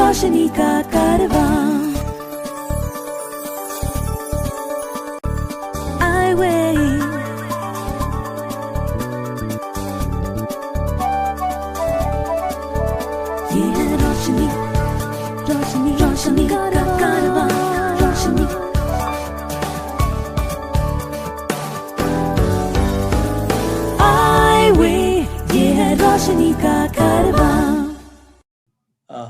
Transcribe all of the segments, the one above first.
रोशनी का कारवां Eyeway ये है रोशनी रोशनी रोशनी का कारवां रोशनी Eyeway ये है रोशनी का कारवां.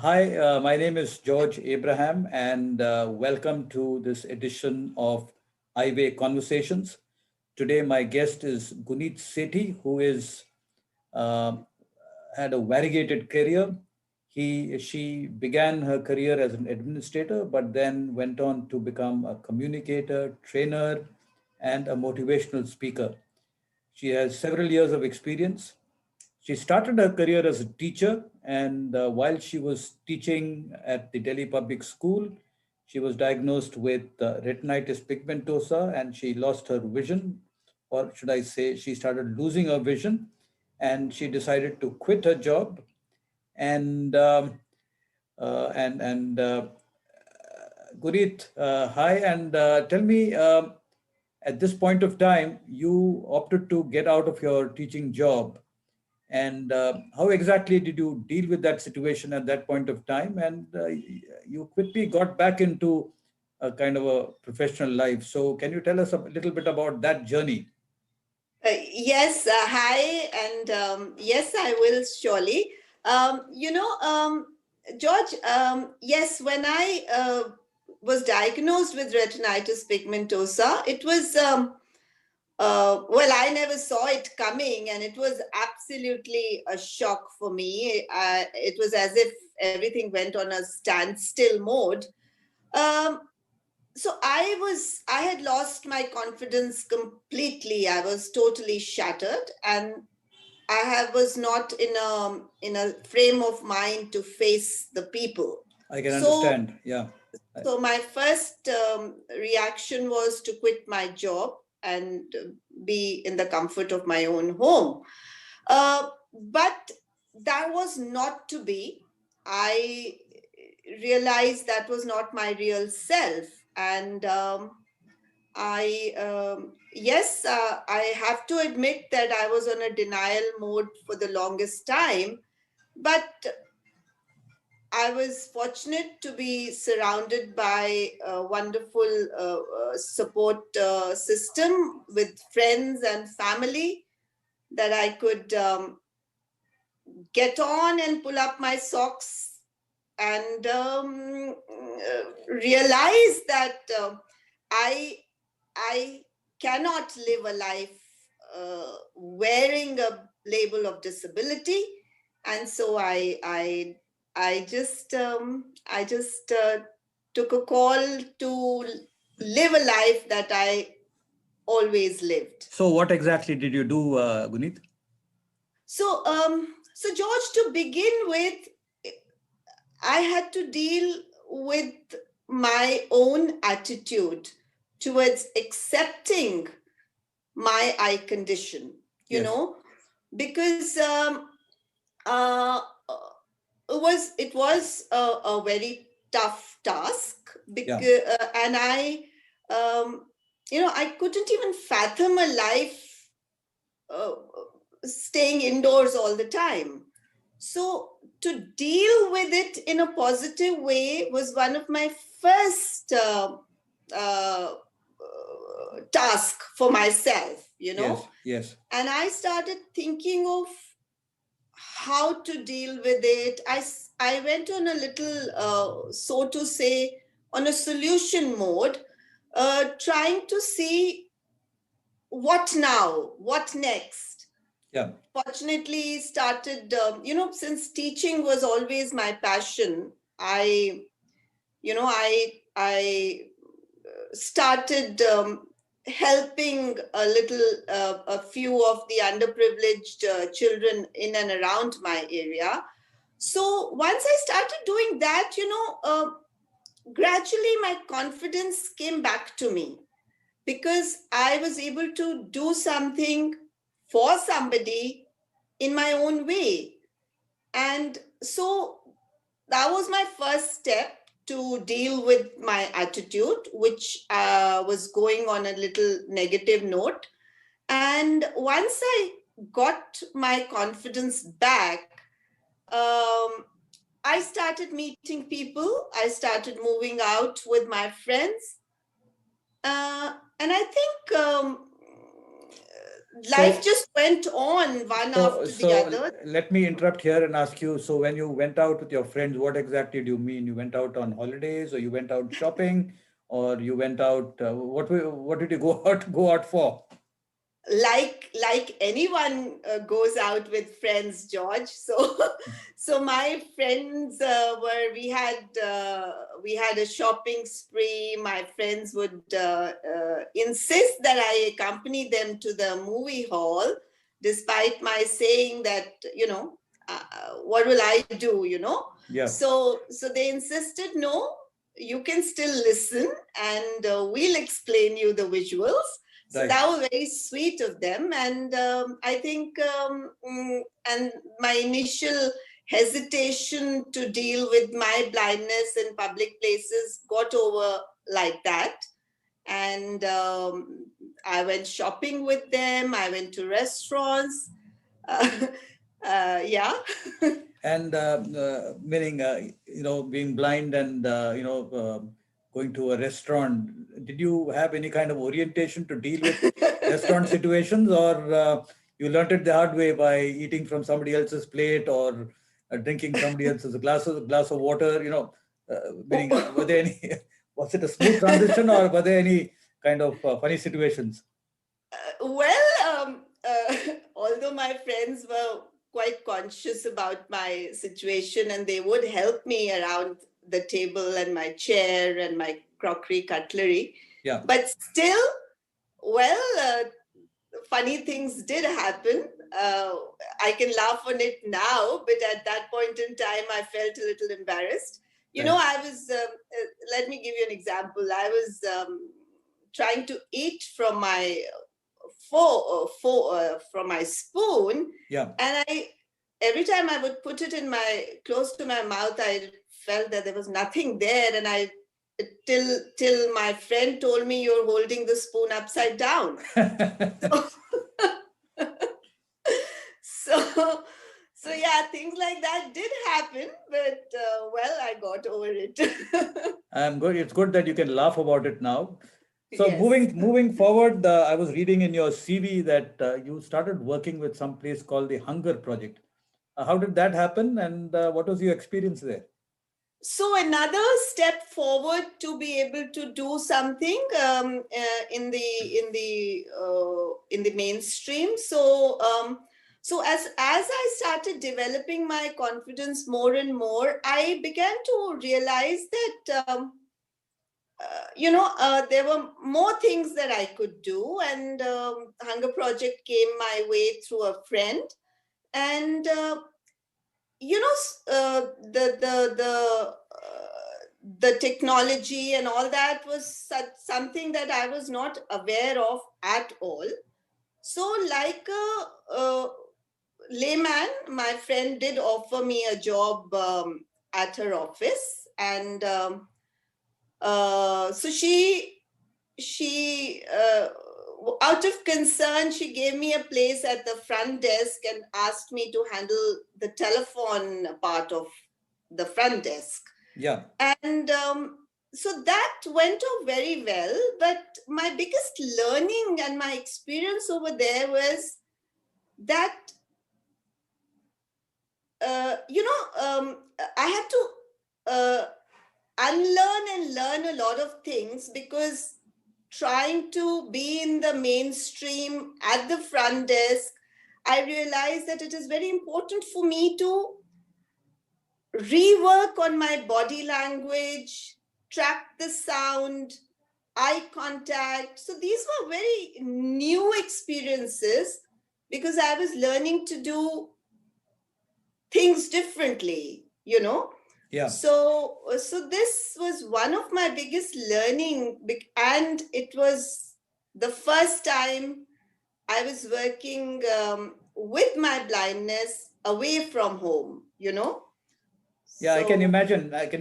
Hi, my name is George Abraham, and welcome to this edition of Eyeway Conversations. Today, my guest is Guneet Sethi, who is had a variegated career. She began her career as an administrator, but then went on to become a communicator, trainer, and a motivational speaker. She has several years of experience. She started her career as a teacher, and while she was teaching at the Delhi Public School, she was diagnosed with retinitis pigmentosa, and she lost her vision, or should I say, she started losing her vision, and she decided to quit her job. And Guneet, hi, and tell me, at this point of time, you opted to get out of your teaching job. And how exactly did you deal with that situation at that point of time? And you quickly got back into a kind of a professional life. So can you tell us a little bit about that journey? Yes, hi, and yes, I will surely. George, yes, when I was diagnosed with retinitis pigmentosa, it was well, I never saw it coming, and it was absolutely a shock for me. It was as if everything went on a standstill mode. So I had lost my confidence completely. I was totally shattered, and was not in a frame of mind to face the people. I can understand. Yeah. So my first reaction was to quit my job and be in the comfort of my own home. But that was not to be. I realized that was not my real self. And I have to admit that I was on a denial mode for the longest time. But I was fortunate to be surrounded by a wonderful support system with friends and family that I could get on and pull up my socks and realize that I cannot live a life wearing a label of disability, and so I just took a call to live a life that I always lived. So what exactly did you do, Guneet? So George, to begin with, I had to deal with my own attitude towards accepting my eye condition, you know, because it was a very tough task, because and I couldn't even fathom a life staying indoors all the time. So to deal with it in a positive way was one of my first task for myself, you know. Yes. And I started thinking of how to deal with it. I went on a little, so to say, on a solution mode, trying to see what now, what next. Yeah. Fortunately, started, since teaching was always my passion, I started helping a few of the underprivileged children in and around my area. So once I started doing that, gradually my confidence came back to me, because I was able to do something for somebody in my own way. And so that was my first step to deal with my attitude, which was going on a little negative note. And once I got my confidence back, I started meeting people. I started moving out with my friends. And I think life just went on one after the other. Let me interrupt here and ask you. So when you went out with your friends, what exactly do you mean? You went out on holidays, or you went out shopping, or you went out? What did you go out for? Like anyone goes out with friends, George. So so my friends were we had a shopping spree. My friends would insist that I accompany them to the movie hall, despite my saying that, what will I do, Yeah. So they insisted, no, you can still listen, and we'll explain you the visuals. So Right. that was very sweet of them. And I think, and my initial hesitation to deal with my blindness in public places got over like that. And I went shopping with them. I went to restaurants. Yeah. And meaning, being blind and, going to a restaurant, did you have any kind of orientation to deal with restaurant situations, or you learned it the hard way by eating from somebody else's plate, or drinking somebody else's glass of water? Meaning, were there any? Was it a smooth transition, or were there any kind of funny situations? Although my friends were quite conscious about my situation, and they would help me around the table and my chair and my crockery cutlery. Yeah. But still, funny things did happen. I can laugh on it now, but at that point in time, I felt a little embarrassed. I was, let me give you an example. I was trying to eat from my from my spoon. Yeah. And every time I would put it close to my mouth, I felt that there was nothing there. And till my friend told me, you're holding the spoon upside down. So yeah, things like that did happen, but I got over it. I'm good. It's good that you can laugh about it now. So Yes. moving forward, I was reading in your CV that you started working with some place called the Hunger Project. How did that happen, and what was your experience there? So another step forward to be able to do something in the mainstream. So as I started developing my confidence more and more, I began to realize that there were more things that I could do, and Hunger Project came my way through a friend, and the technology and all that was something that I was not aware of at all. So, like a layman, my friend did offer me a job at her office, and so she out of concern, she gave me a place at the front desk and asked me to handle the telephone part of the front desk. Yeah. And so that went off very well. But my biggest learning and my experience over there was that, I had to unlearn and learn a lot of things, because trying to be in the mainstream at the front desk, I realized that it is very important for me to rework on my body language, track the sound, eye contact. So these were very new experiences, because I was learning to do things differently, Yeah. So this was one of my biggest learning, and it was the first time I was working with my blindness away from home, Yeah, So, I can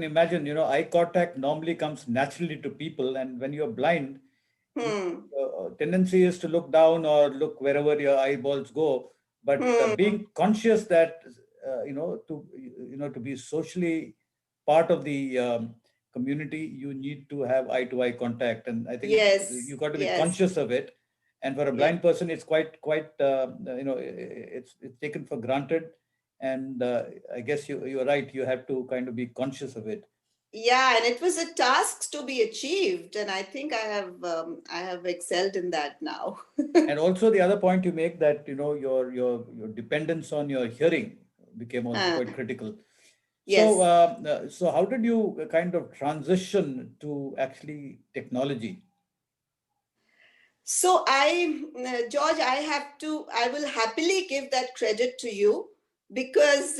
imagine, eye contact normally comes naturally to people. And when you're blind, you, hmm, tendency is to look down or look wherever your eyeballs go. But hmm, being conscious that, to be socially part of the community, you need to have eye to eye contact. And I think yes, you got to be yes, conscious of it. And for a yeah. blind person, it's quite, it's taken for granted. And I guess you're right. You have to kind of be conscious of it. Yeah, and it was a task to be achieved, and I think I have excelled in that now. And also the other point you make, that your dependence on your hearing became also Uh, quite critical. So yes. so how did you kind of transition to actually technology? So George, I will happily give that credit to you because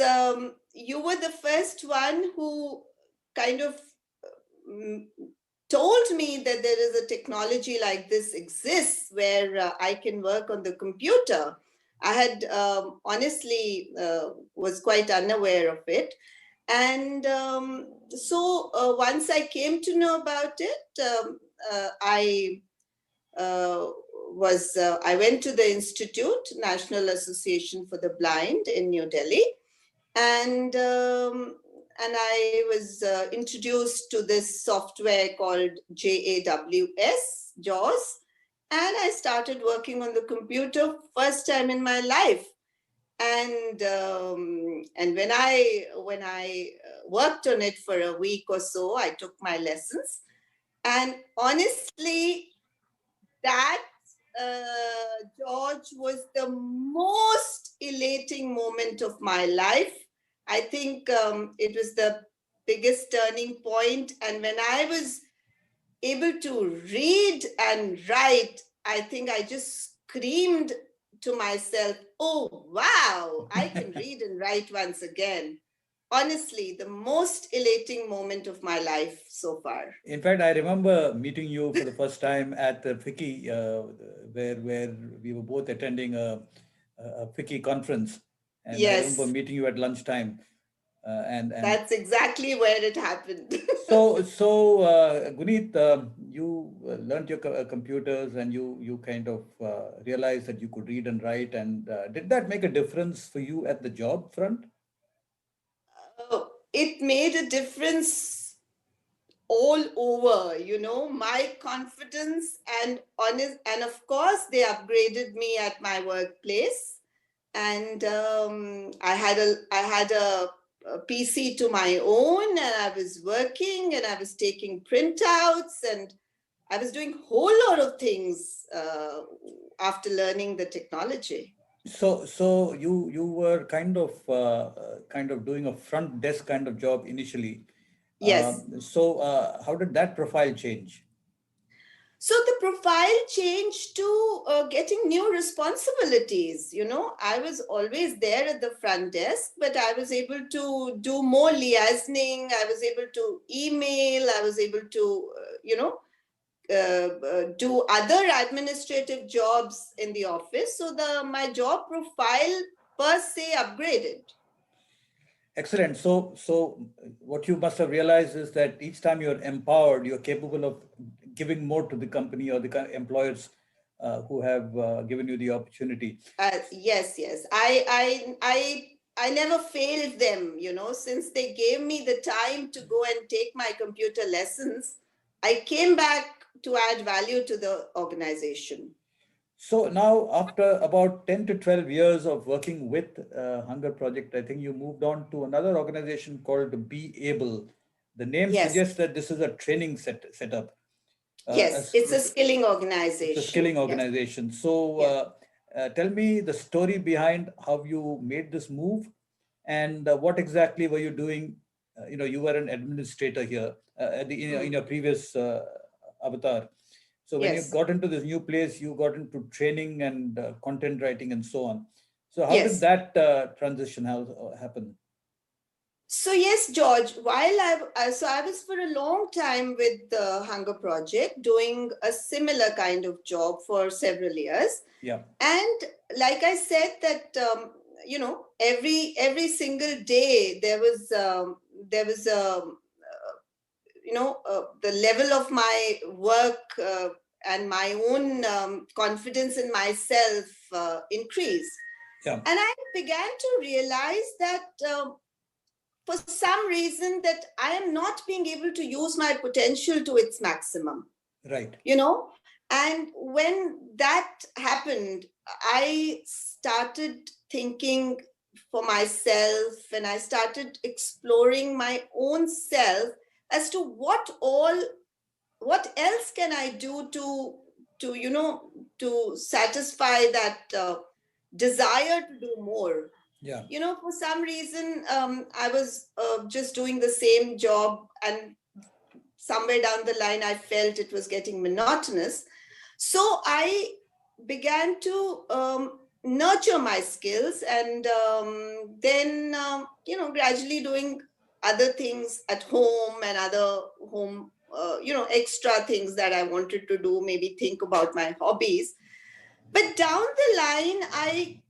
you were the first one who kind of mm, told me that there is a technology like this exists where I can work on the computer. I had honestly was quite unaware of it. And so once I came to know about it, I uh, I went to the Institute, National Association for the Blind in New Delhi, and I was introduced to this software called JAWS, and I started working on the computer first time in my life. And when I worked on it for a week or so, I took my lessons, and honestly, that George was the most elating moment of my life. I think it was the biggest turning point. And when I was able to read and write, I think I just screamed to myself, oh, wow, I can read and write once again. Honestly, the most elating moment of my life so far. In fact, I remember meeting you for the first time at the FICCI, where we were both attending a FICCI conference, and I remember Yes, meeting you at lunchtime. And that's exactly where it happened. so Guneet, you learned your computers, and you kind of realized that you could read and write. And did that make a difference for you at the job front? It made a difference all over, my confidence and honest, and of course they upgraded me at my workplace. And I had a PC to my own, and I was working, and I was taking printouts, and I was doing a whole lot of things after learning the technology. So you were kind of doing a front desk kind of job initially. Yes. So how did that profile change? So the profile changed to getting new responsibilities. I was always there at the front desk, but I was able to do more liaising. I was able to email. I was able to, do other administrative jobs in the office. So my job profile per se upgraded. Excellent. So what you must have realized is that each time you're empowered, you're capable of giving more to the company or the employers who have given you the opportunity. Yes, yes. I never failed them, since they gave me the time to go and take my computer lessons. I came back to add value to the organization. So now, after about 10 to 12 years of working with Hunger Project, I think you moved on to another organization called Be Able. The name Yes, suggests that this is a training setup. yes. It's a skilling It's a skilling organization. Yes. organization. So Yes. tell me the story behind how you made this move, and what exactly were you doing? You were an administrator here in Hmm. your previous avatar. So when you Yes. got into this new place, you got into training and content writing and so on. So how did Yes. that transition happen? So yes, George. I was for a long time with the Hunger Project, doing a similar kind of job for several years. Yeah. And like I said, that every single day there was the level of my work and my own confidence in myself increased. Yeah. And I began to realize that for some reason that I am not being able to use my potential to its maximum. Right. And when that happened, I started thinking for myself, and I started exploring my own self as to what else can I do to satisfy that desire to do more. Yeah. For some reason, I was just doing the same job, and somewhere down the line, I felt it was getting monotonous. So I began to nurture my skills, and then, gradually doing other things at home and other home, extra things that I wanted to do, maybe think about my hobbies. But down the line, I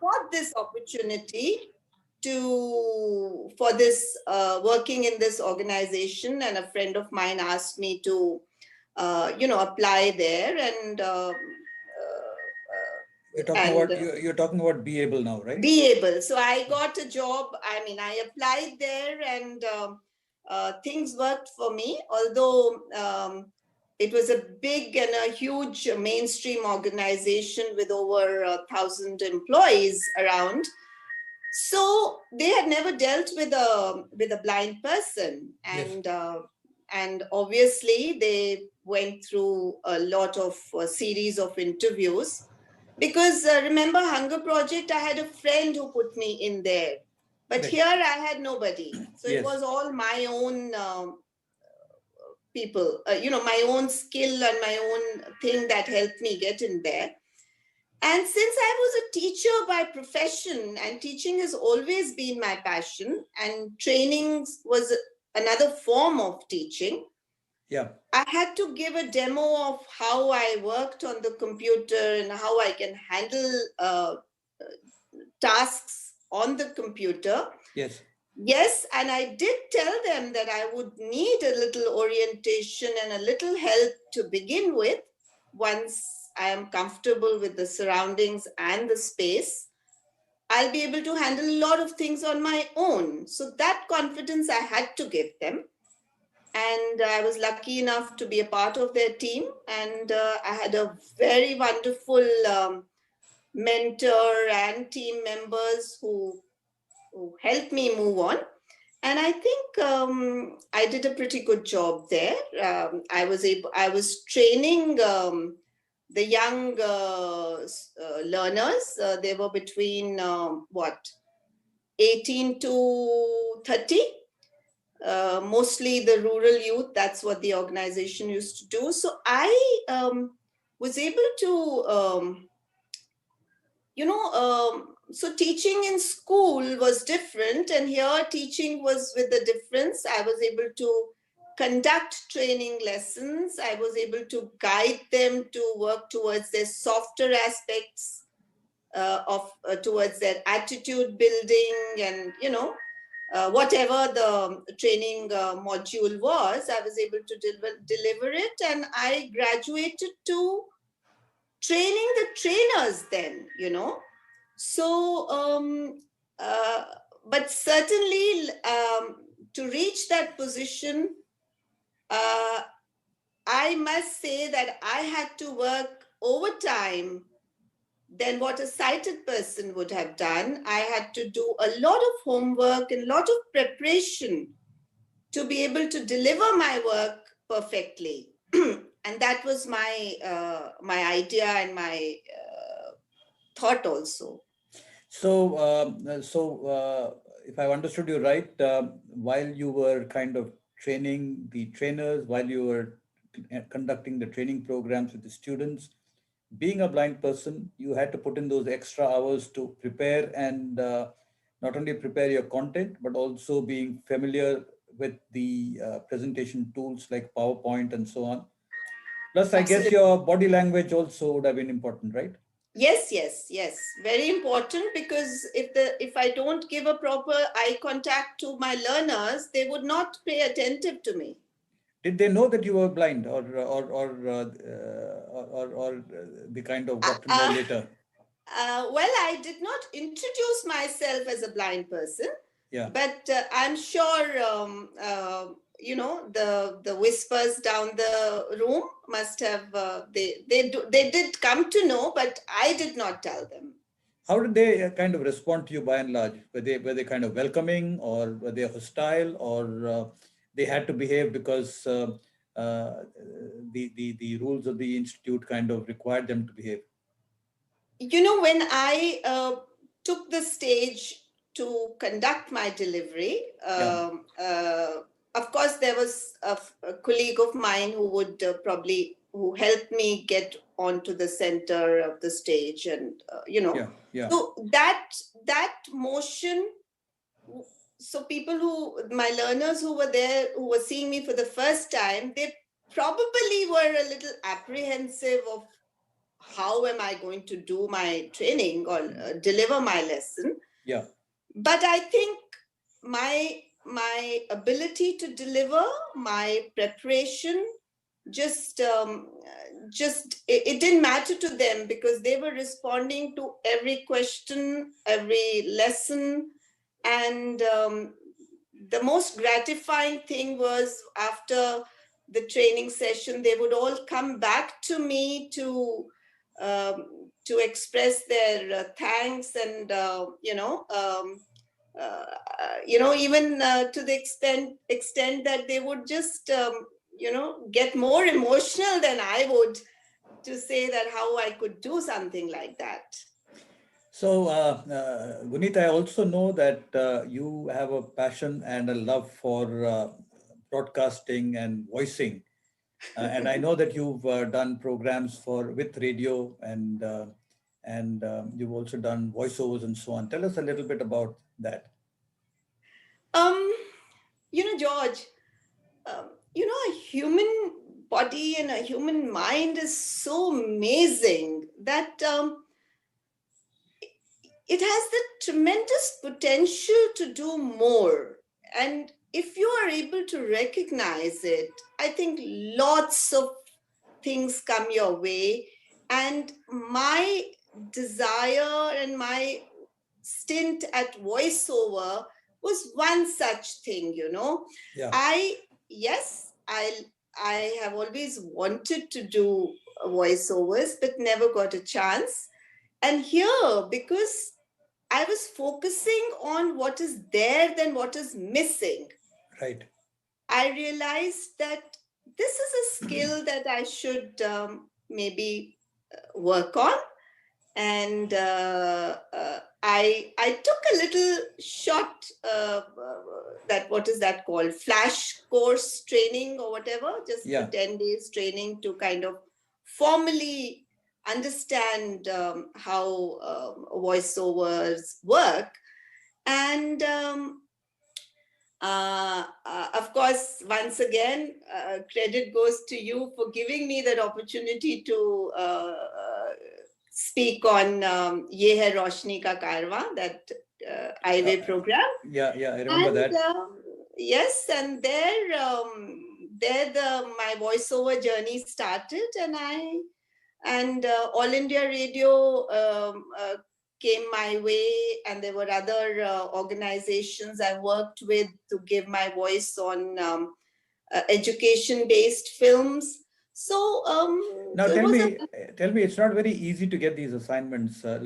got this opportunity for this working in this organization, and a friend of mine asked me to apply there, and you're talking about Be Able now, right? Be Able. So I got a job. I mean, I applied there, and things worked for me, although it was a big and a huge mainstream organization with over 1,000 employees around. So they had never dealt with a blind person, and Yes. And obviously they went through a lot of series of interviews, because remember Hunger Project, I had a friend who put me in there, but Right. here I had nobody. So Yes. it was all my own people, my own skill and my own thing that helped me get in there. And since I was a teacher by profession, and teaching has always been my passion, and training was another form of teaching, Yeah. I had to give a demo of how I worked on the computer and how I can handle tasks on the computer. Yes. Yes, and I did tell them that I would need a little orientation and a little help to begin with. Once I am comfortable with the surroundings and the space, I'll be able to handle a lot of things on my own. So that confidence I had to give them. And I was lucky enough to be a part of their team. And I had a very wonderful mentor and team members who helped me move on. And I think I did a pretty good job there. I was training the young learners. They were between 18 to 30. Mostly the rural youth. That's what the organization used to do. So I was able to, so teaching in school was different, and here teaching was with the difference. I was able to conduct training lessons. I was able to guide them to work towards their softer aspects towards their attitude building, and whatever the training module was, I was able to deliver it, and I graduated to training the trainers then, So, but certainly to reach that position, I must say that I had to work overtime than what a sighted person would have done. I had to do a lot of homework and a lot of preparation to be able to deliver my work perfectly. And that was my idea and my thought also. So, if I understood you right, while you were kind of training the trainers, while you were conducting the training programs with the students, being a blind person, you had to put in those extra hours to prepare and not only prepare your content, but also being familiar with the presentation tools like PowerPoint and so on. Plus, I guess Absolutely. your body language also would have been important, right? Yes. Very important, because if I don't give a proper eye contact to my learners, they would not pay attentive to me. Did they know that you were blind, or they kind of Uh, got to know uh, later? well, I did not introduce myself as a blind person, Yeah. but I'm sure the whispers down the room must have they did come to know, but I did not tell them. How did they kind of respond to you by and large? Were they kind of welcoming, or were they hostile, or they had to behave because the rules of the institute kind of required them to behave? When I took the stage to conduct my delivery, Yeah. of course, there was a colleague of mine who would who helped me get onto the center of the stage, and Yeah. Yeah. so that motion. So my learners who were there, who were seeing me for the first time, they probably were a little apprehensive of how am I going to do my training or deliver my lesson. Yeah. But I think my ability to deliver, my preparation, just it didn't matter to them, because they were responding to every question, every lesson. And the most gratifying thing was, after the training session, they would all come back to me to express their thanks, and even to the extent that they would just get more emotional than I would, to say that how I could do something like that. So, Guneet, I also know that you have a passion and a love for broadcasting and voicing. And I know that you've done programs with radio, and you've also done voiceovers and so on. Tell us a little bit about that. um George, a human body and a human mind is so amazing that it has the tremendous potential to do more. And if you are able to recognize it, I think lots of things come your way. And my desire and my stint at Voiceover was one such thing. Yeah. I, yes, I have always wanted to do voiceovers, but never got a chance. And here, because I was focusing on what is there than what is missing, Right. I realized that this is a skill that I should maybe work on. And I took a little short that what is that called, flash course training or whatever, just Yeah. for 10 days training to kind of formally understand how voiceovers work. And of course, once again, credit goes to you for giving me that opportunity to speak on Ye Hai Roshni Ka Karwa, that Eyeway program. Yeah. I remember And that. yes, and there my voiceover journey started, and All India Radio came my way, and there were other organizations I worked with to give my voice on education-based films. So Now, it tell was me, it's not very easy to get these assignments. How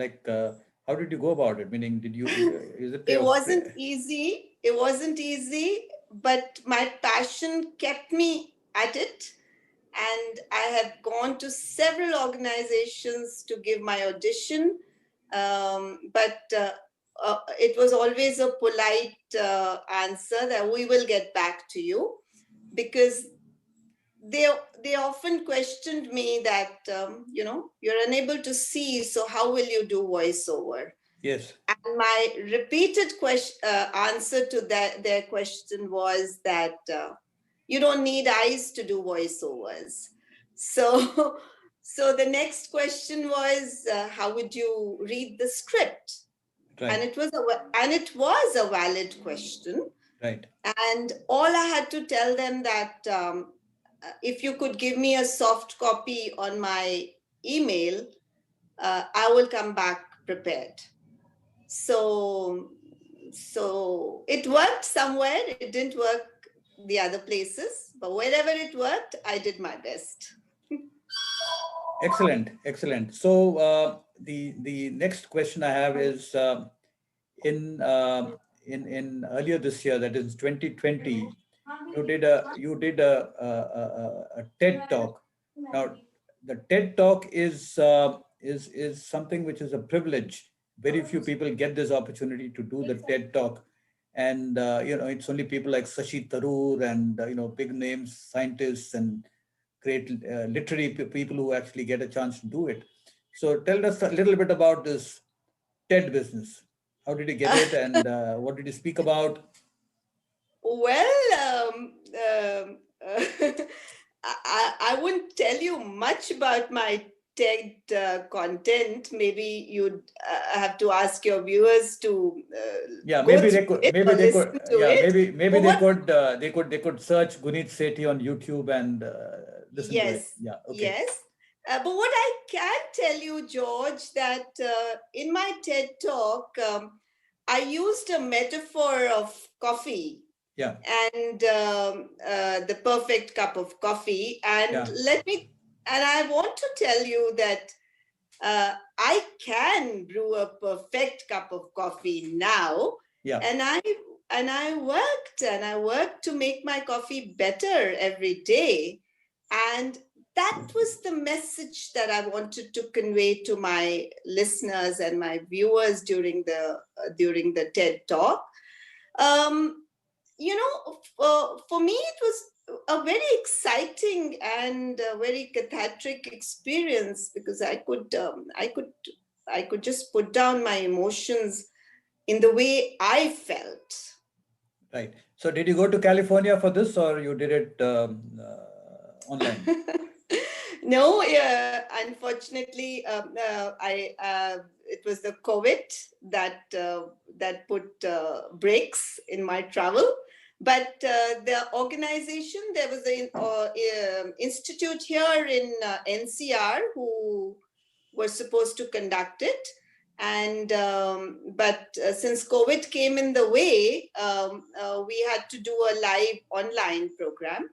did you go about it? Meaning, is it it wasn't easy. It wasn't easy, but my passion kept me at it. And I have gone to several organizations to give my audition. But it was always a polite answer that we will get back to you, because they often questioned me that you're unable to see, so how will you do voiceover? Yes. And my repeated answer to their question was that you don't need eyes to do voiceovers. So So the next question was, how would you read the script? Right. And it was a valid question. Right. And all I had to tell them that if you could give me a soft copy on my email, I will come back prepared. So it worked somewhere. It didn't work the other places, but wherever it worked, I did my best. Excellent, excellent. So the next question I have is in in earlier this year, that is 2020, you did a TED talk. Now, the TED talk is something which is a privilege. Very few people get this opportunity to do the TED talk, and it's only people like Sashi Tharoor and big names, scientists and great literary people who actually get a chance to do it. So tell us a little bit about this TED business. How did you get it, and what did you speak about? Well, I wouldn't tell you much about my TED content. Maybe you'd have to ask your viewers to Yeah, go maybe through they could. it Maybe or they listen could. to Yeah, it. maybe But they what could. They could search Guneet Sethi on YouTube and listen to it. Yes, Yeah. Okay. yes. But what I can tell you, George, that in my TED talk, I used a metaphor of coffee Yeah. and the perfect cup of coffee. And Yeah. I want to tell you that I can brew a perfect cup of coffee now. Yeah. And I worked to make my coffee better every day. And that was the message that I wanted to convey to my listeners and my viewers during the TED talk. For me, it was a very exciting and very cathartic experience because I could just put down my emotions in the way I felt. Right. So did you go to California for this, or you did it online? No, unfortunately, it was the COVID that put brakes in my travel. But the organization, there was an institute here in NCR who were supposed to conduct it. And but since COVID came in the way, we had to do a live online program.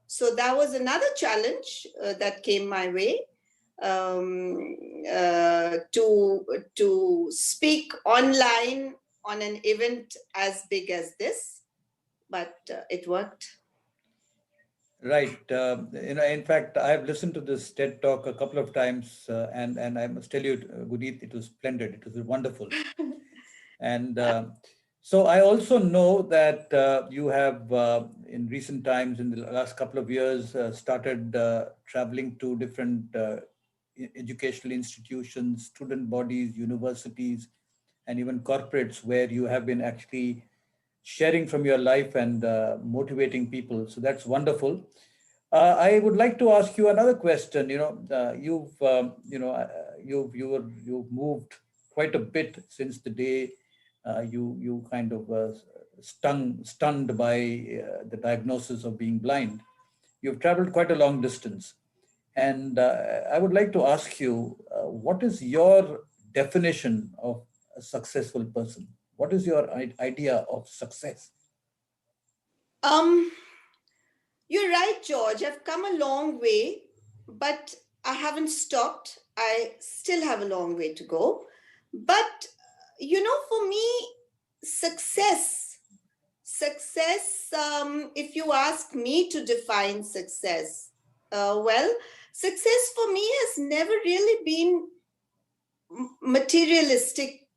So that was another challenge that came my way, to speak online on an event as big as this, but it worked. Right. In fact, I've listened to this TED talk a couple of times, and I must tell you, Guneet, it was splendid. It was wonderful. And so I also know that you have, in recent times, in the last couple of years, started traveling to different educational institutions, student bodies, universities, and even corporates where you have been actually sharing from your life and motivating people. So that's wonderful. I would like to ask you another question. You've moved quite a bit since the day you kind of stunned by the diagnosis of being blind. You've traveled quite a long distance, and I would like to ask you, what is your definition of a successful person? What is your idea of success? Um, you're right, George. I've come a long way, but I haven't stopped. I still have a long way to go. But, for me, success, if you ask me to define success, success for me has never really been materialistic,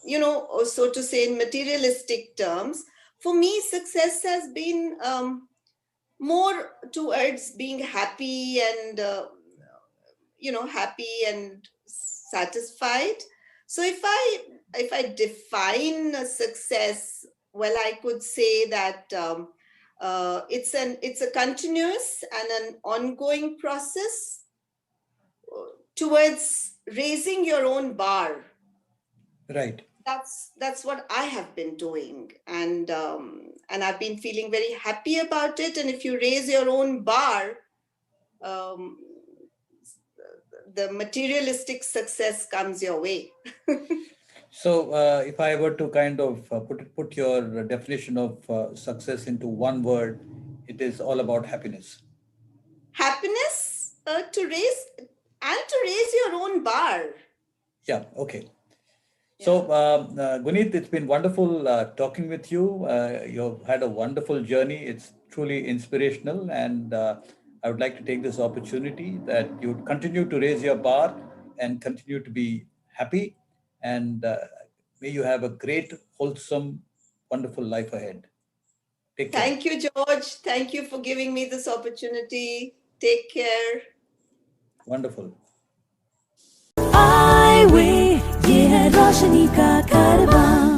or so to say, in materialistic terms. For me, success has been more towards being happy and happy and satisfied. So if I define a success, well, I could say that it's a continuous and an ongoing process towards raising your own bar. Right. That's what I have been doing, and I've been feeling very happy about it. And if you raise your own bar, the materialistic success comes your way. So, if I were to kind of put your definition of success into one word, it is all about happiness. Happiness to raise your own bar. Yeah. Okay. So, Guneet, it's been wonderful talking with you. You've had a wonderful journey. It's truly inspirational, and I would like to take this opportunity that you continue to raise your bar and continue to be happy, and may you have a great, wholesome, wonderful life ahead. Take care. Thank you, George. Thank you for giving me this opportunity. Take care. Wonderful. Eyeway, ये है रोशनी का कारवां।